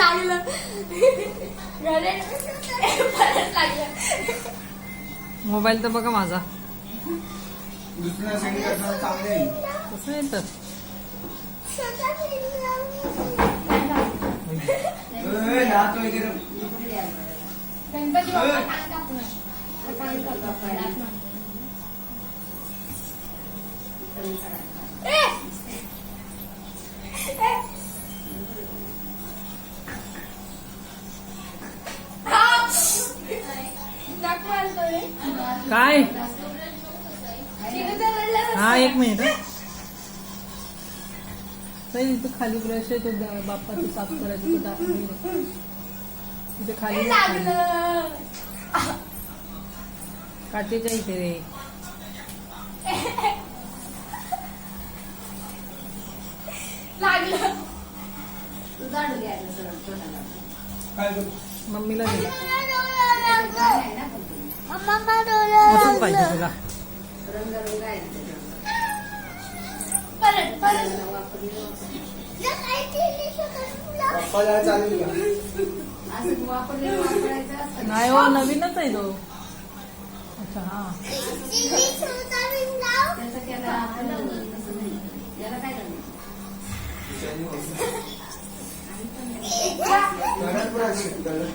लागलं. मोबाईल तर बघा माझा दुसऱ्या सांगितलं चांगले आहे. कसं येतं. दात वगैरे गणपती बाप्पा कान कापणार. कान कापणार. काय हा एक मिनिट इथं खाली ब्रश आहे तो बाप्पाचं साफ करायचं तिथे खाली काचेच्या इथे रे. लागलं. मम्मीला दे. मम्मा असंच पाहिजे तुला. परत पप्पाला चालेल का? नाही हो नवीनच आहे तो. अच्छा हा घरात पण असेल कलर.